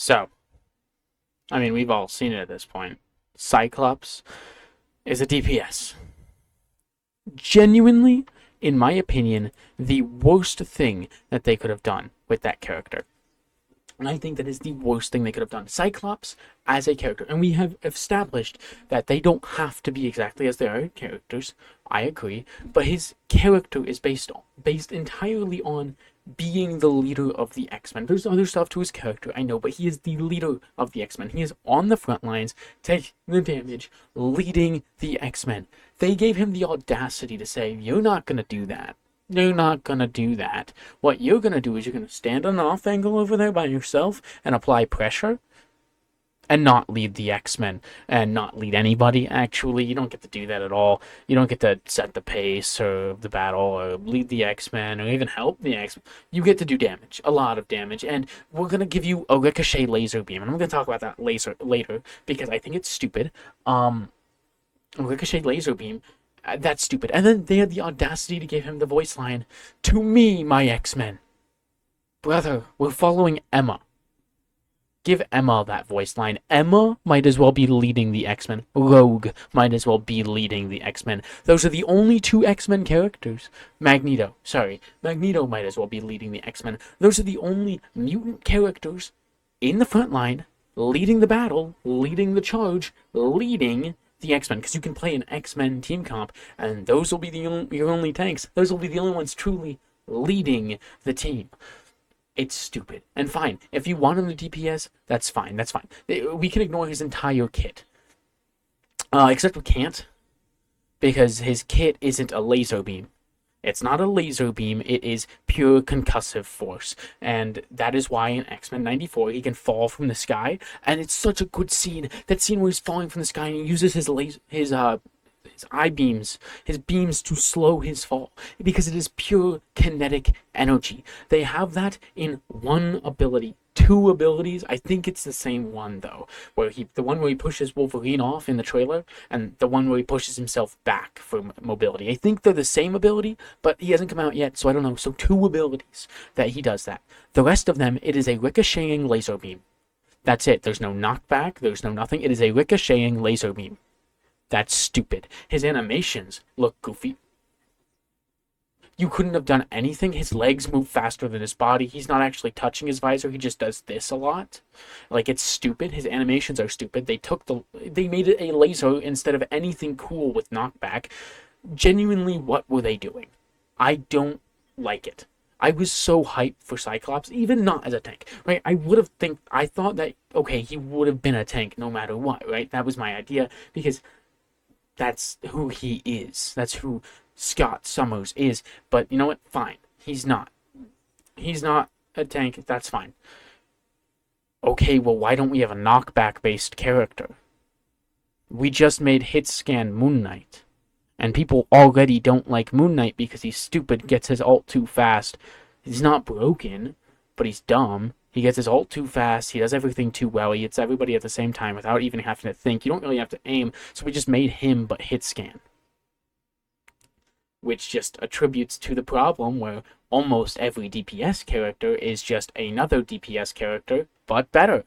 So, I mean, we've all seen it at this point. Cyclops is a DPS. Genuinely, in my opinion, the worst thing that they could have done with that character. And I think that is the worst thing they could have done. Cyclops as a character. And we have established that they don't have to be exactly as they are characters. I agree. But his character is based entirely on being the leader of the X-Men. There's other stuff to his character, I know, but he is the leader of the X-Men. He is on the front lines, taking the damage, leading the X-Men. They gave him the audacity to say, you're not going to do that. You're not gonna do that. What you're gonna do is you're gonna stand on an off angle over there by yourself and apply pressure and not lead the X-Men and not lead anybody. Actually, you don't get to do that at all. You don't get to set the pace or the battle or lead the X-Men or even help the X-Men. You get to do damage, a lot of damage, and we're gonna give you a ricochet laser beam, and I'm gonna talk about that later because I think it's stupid. A ricochet laser beam. That's stupid. And then they had the audacity to give him the voice line, "To me, my X-Men." Brother, we're following Emma. Give Emma that voice line. Emma might as well be leading the X-Men. Rogue might as well be leading the X-Men. Those are the only two X-Men characters. Magneto might as well be leading the X-Men. Those are the only mutant characters in the front line, leading the battle, leading the charge, leading the X-Men, because you can play an X-Men team comp, and those will be your only tanks. Those will be the only ones truly leading the team. It's stupid. And fine, if you want him to DPS, that's fine. That's fine. We can ignore his entire kit. Except we can't, because his kit isn't a laser beam. It's not a laser beam, it is pure concussive force. And that is why in X-Men 94 he can fall from the sky. And it's such a good scene. That scene where he's falling from the sky and he uses his eye beams, his beams to slow his fall. Because it is pure kinetic energy. They have that in one ability. Two abilities, I think it's the same one though, the one where he pushes Wolverine off in the trailer, and the one where he pushes himself back for mobility. I think they're the same ability, but he hasn't come out yet, so I don't know. So two abilities that he does that. The rest of them, it is a ricocheting laser beam. That's it. There's no knockback. There's no nothing. It is a ricocheting laser beam. That's stupid. His animations look goofy. You couldn't have done anything. His legs move faster than his body. He's not actually touching his visor. He just does this a lot. Like, it's stupid. His animations are stupid. They made it a laser instead of anything cool with knockback. Genuinely, what were they doing? I don't like it. I was so hyped for Cyclops, even not as a tank, right? I thought that, okay, he would have been a tank no matter what, right? That was my idea, because that's who he is. That's who Scott Summers is. But you know what? Fine. He's not. He's not a tank. That's fine. Okay, well, why don't we have a knockback-based character? We just made hit scan Moon Knight. And people already don't like Moon Knight because he's stupid, gets his ult too fast. He's not broken, but he's dumb. He gets his ult too fast. He does everything too well. He hits everybody at the same time without even having to think. You don't really have to aim, so we just made him but hit scan. Which just attributes to the problem where almost every DPS character is just another DPS character, but better.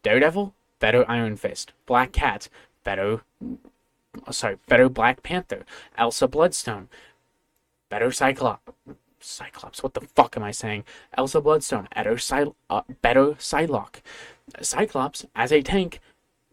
Daredevil, better Iron Fist. Black Cat, better Black Panther. Elsa Bloodstone, better Cyclops, what the fuck am I saying? Elsa Bloodstone, better Psylocke. Cyclops, as a tank,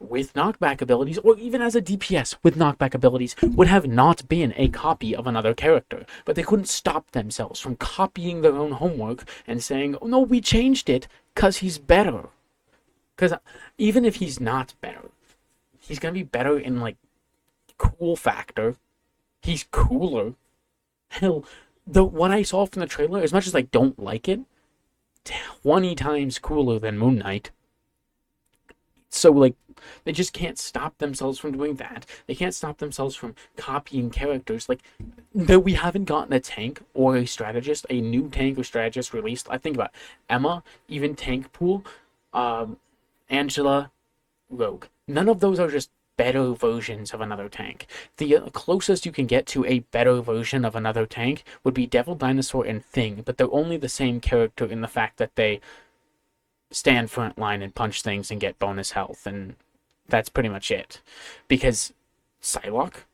with knockback abilities, or even as a DPS with knockback abilities, would have not been a copy of another character. But they couldn't stop themselves from copying their own homework and saying, oh no, we changed it because he's better. Because even if he's not better, he's going to be better in, like, cool factor. He's cooler. Hell, what I saw from the trailer, as much as I don't like it, 20 times cooler than Moon Knight. So, like, they just can't stop themselves from doing that. They can't stop themselves from copying characters. Like, though we haven't gotten a tank or a strategist, a new tank or strategist released. I think about Emma, even tank pool, Angela, Rogue. None of those are just better versions of another tank. The closest you can get to a better version of another tank would be Devil Dinosaur and Thing, but they're only the same character in the fact that they stand front line and punch things and get bonus health, and that's pretty much it. Because Psylocke,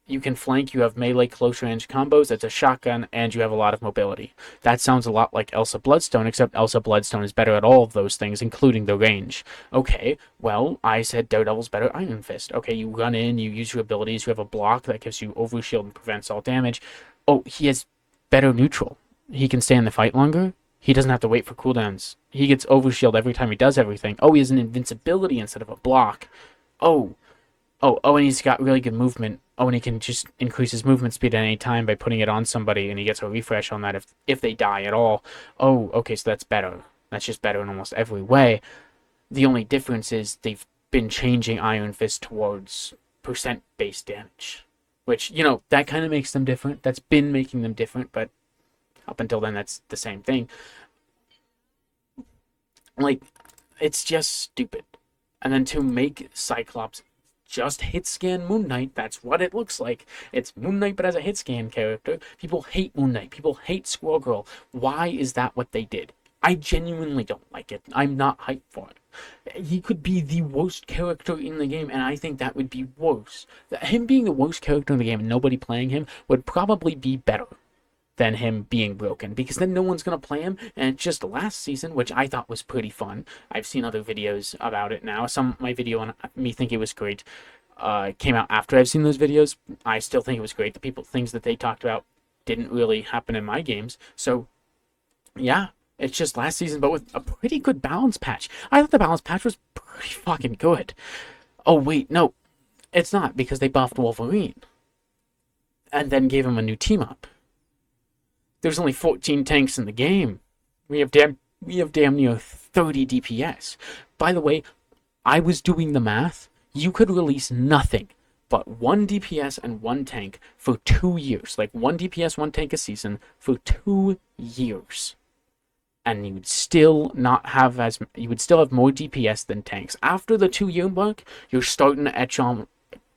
you can flank, you have melee close range combos, it's a shotgun, and you have a lot of mobility. That sounds a lot like Elsa Bloodstone, except Elsa Bloodstone is better at all of those things, including the range. Okay, well, I said Daredevil's better at Iron Fist. Okay, you run in, you use your abilities, you have a block that gives you overshield and prevents all damage. Oh, he has better neutral. He can stay in the fight longer. He doesn't have to wait for cooldowns. He gets overshield every time he does everything. Oh, he has an invincibility instead of a block. Oh, and he's got really good movement. Oh, and he can just increase his movement speed at any time by putting it on somebody, and he gets a refresh on that if they die at all. Oh, okay, so that's better. That's just better in almost every way. The only difference is they've been changing Iron Fist towards percent-based damage. Which, you know, that kind of makes them different. That's been making them different, but up until then, that's the same thing. Like, it's just stupid. And then to make Cyclops just hit scan Moon Knight, that's what it looks like. It's Moon Knight, but as a hit scan character. People hate Moon Knight. People hate Squirrel Girl. Why is that what they did? I genuinely don't like it. I'm not hyped for it. He could be the worst character in the game, and I think that would be worse. Him being the worst character in the game and nobody playing him would probably be better than him being broken, because then no one's going to play him. And it's just last season, which I thought was pretty fun. I've seen other videos about it now. My video on me think it was great came out after I've seen those videos. I still think it was great. Things that they talked about didn't really happen in my games. So yeah, it's just last season, but with a pretty good balance patch. I thought the balance patch was pretty fucking good. Oh wait, no, it's not, because they buffed Wolverine and then gave him a new team up. There's only 14 tanks in the game. We have damn near 30 DPS. By the way, I was doing the math. You could release nothing but 1 DPS and 1 tank for 2 years. Like 1 DPS, 1 tank a season for 2 years. And you would still have more DPS than tanks. After the 2-year mark, you're starting to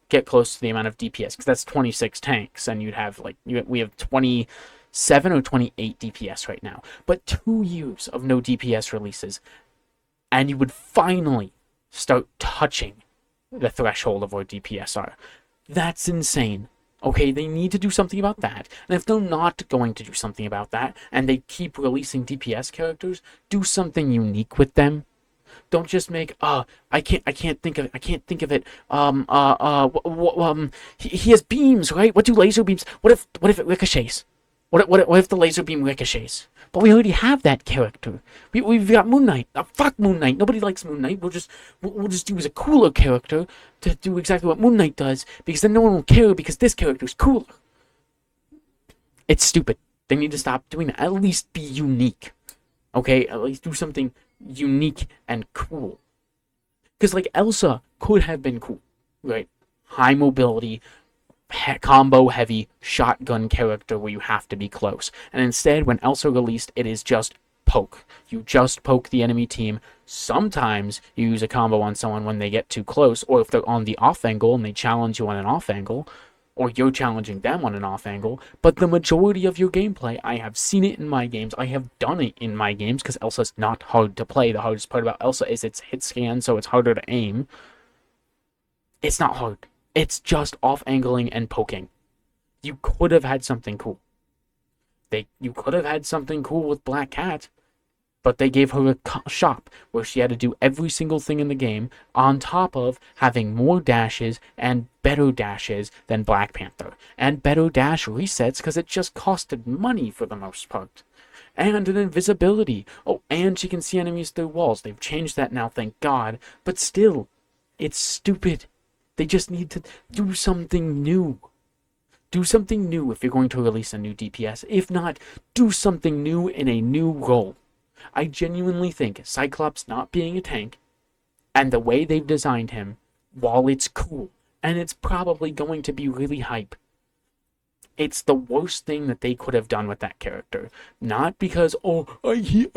get close to the amount of DPS, because that's 26 tanks, and you'd have we have 27 or 28 DPS right now. But 2 years of no DPS releases, and you would finally start touching the threshold of where DPS are. That's insane. Okay, they need to do something about that. And if they're not going to do something about that, and they keep releasing DPS characters, do something unique with them. Don't just make I can't think of it. He has beams, right? What do laser beams? What if it ricochets? What if the laser beam ricochets? But we already have that character. We've got Moon Knight. Fuck Moon Knight. Nobody likes Moon Knight. We'll just use a cooler character to do exactly what Moon Knight does, because then no one will care, because this character's cooler. It's stupid. They need to stop doing that. At least be unique. Okay? At least do something unique and cool. Because like Elsa could have been cool, right? High mobility, combo heavy shotgun character where you have to be close. And instead, when Elsa released, it is just poke. You just poke the enemy team. Sometimes you use a combo on someone when they get too close, or if they're on the off angle and they challenge you on an off angle, or you're challenging them on an off angle. But the majority of your gameplay, I have seen it in my games, I have done it in my games, because Elsa's not hard to play. The hardest part about Elsa is its hit scan, so it's harder to aim. It's not hard. It's just off-angling and poking. You could have had something cool. You could have had something cool with Black Cat, but they gave her a shop where she had to do every single thing in the game, on top of having more dashes and better dashes than Black Panther. And better dash resets, because it just costed money for the most part. And an invisibility. Oh, and she can see enemies through walls. They've changed that now, thank God. But still, it's stupid. They just need to do something new. Do something new if you're going to release a new DPS. If not, do something new in a new role. I genuinely think Cyclops not being a tank, and the way they've designed him, while it's cool, and it's probably going to be really hype, It's the worst thing that they could have done with that character. Not because, he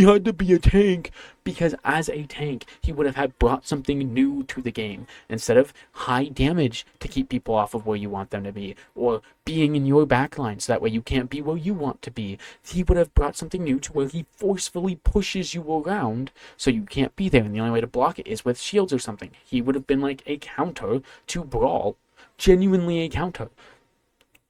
had to be a tank. Because as a tank, he would have had brought something new to the game. Instead of high damage to keep people off of where you want them to be, or being in your backline so that way you can't be where you want to be, he would have brought something new to where he forcefully pushes you around so you can't be there. And the only way to block it is with shields or something. He would have been like a counter to Brawl. Genuinely a counter.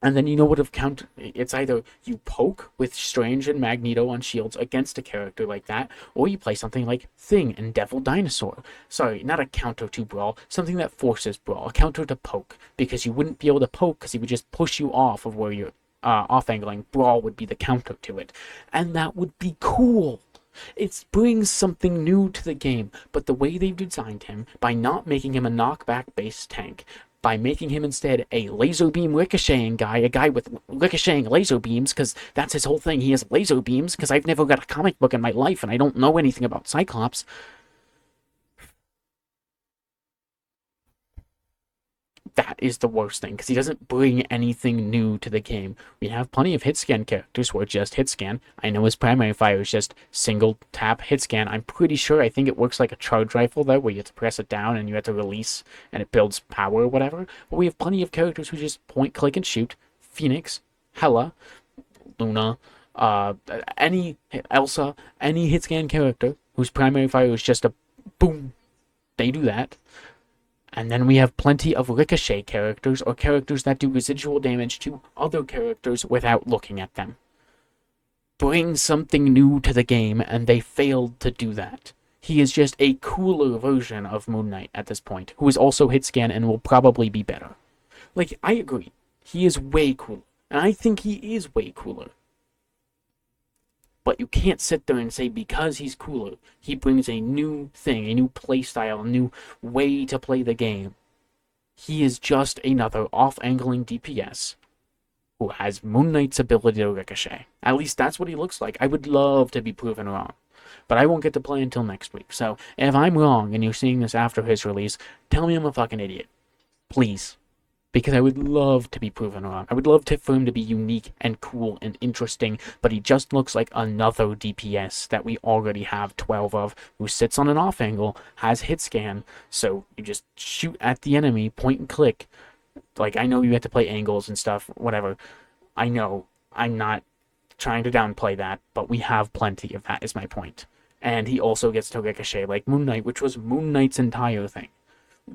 And then you know what of counter? It's either you poke with Strange and Magneto on shields against a character like that, or you play something like Thing and Devil Dinosaur. Sorry, not a counter to Brawl, something that forces Brawl, a counter to poke, because you wouldn't be able to poke because he would just push you off of where you're off-angling. Brawl would be the counter to it, and that would be cool. It brings something new to the game, but the way they've designed him, by not making him a knockback-based tank, by making him instead a laser beam ricocheting guy, a guy with ricocheting laser beams, because that's his whole thing. He has laser beams, because I've never got a comic book in my life, and I don't know anything about Cyclops. That is the worst thing, because he doesn't bring anything new to the game. We have plenty of hit scan characters who are just hit scan. I know his primary fire is just single tap hit scan. I'm pretty sure, I think it works like a charge rifle though, where you have to press it down and you have to release and it builds power or whatever. But we have plenty of characters who just point, click, and shoot. Phoenix, Hela, Luna, Elsa, any hit scan character whose primary fire is just a boom. They do that. And then we have plenty of ricochet characters, or characters that do residual damage to other characters without looking at them. Bring something new to the game, and they failed to do that. He is just a cooler version of Moon Knight at this point, who is also hit scan and will probably be better. Like, I agree. He is way cooler. And I think he is way cooler. But you can't sit there and say because he's cooler, he brings a new thing, a new playstyle, a new way to play the game. He is just another off-angling DPS who has Moon Knight's ability to ricochet. At least that's what he looks like. I would love to be proven wrong. But I won't get to play until next week. So if I'm wrong and you're seeing this after his release, tell me I'm a fucking idiot. Please. Because I would love to be proven wrong. I would love for him to be unique and cool and interesting, but he just looks like another DPS that we already have 12 of, who sits on an off angle, has hit scan, so you just shoot at the enemy, point and click. Like, I know you have to play angles and stuff, whatever. I know, I'm not trying to downplay that, but we have plenty of that, is my point. And he also gets to ricochet like Moon Knight, which was Moon Knight's entire thing.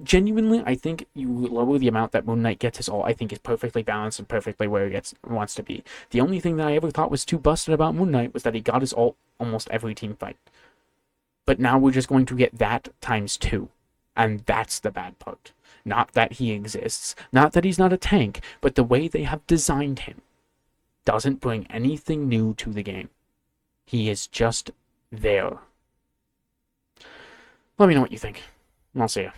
Genuinely, I think you lower the amount that Moon Knight gets his ult, I think is perfectly balanced and perfectly where he wants to be. The only thing that I ever thought was too busted about Moon Knight was that he got his ult almost every team fight. But now we're just going to get that times 2. And that's the bad part. Not that he exists, not that he's not a tank, but the way they have designed him doesn't bring anything new to the game. He is just there. Let me know what you think. I'll see you.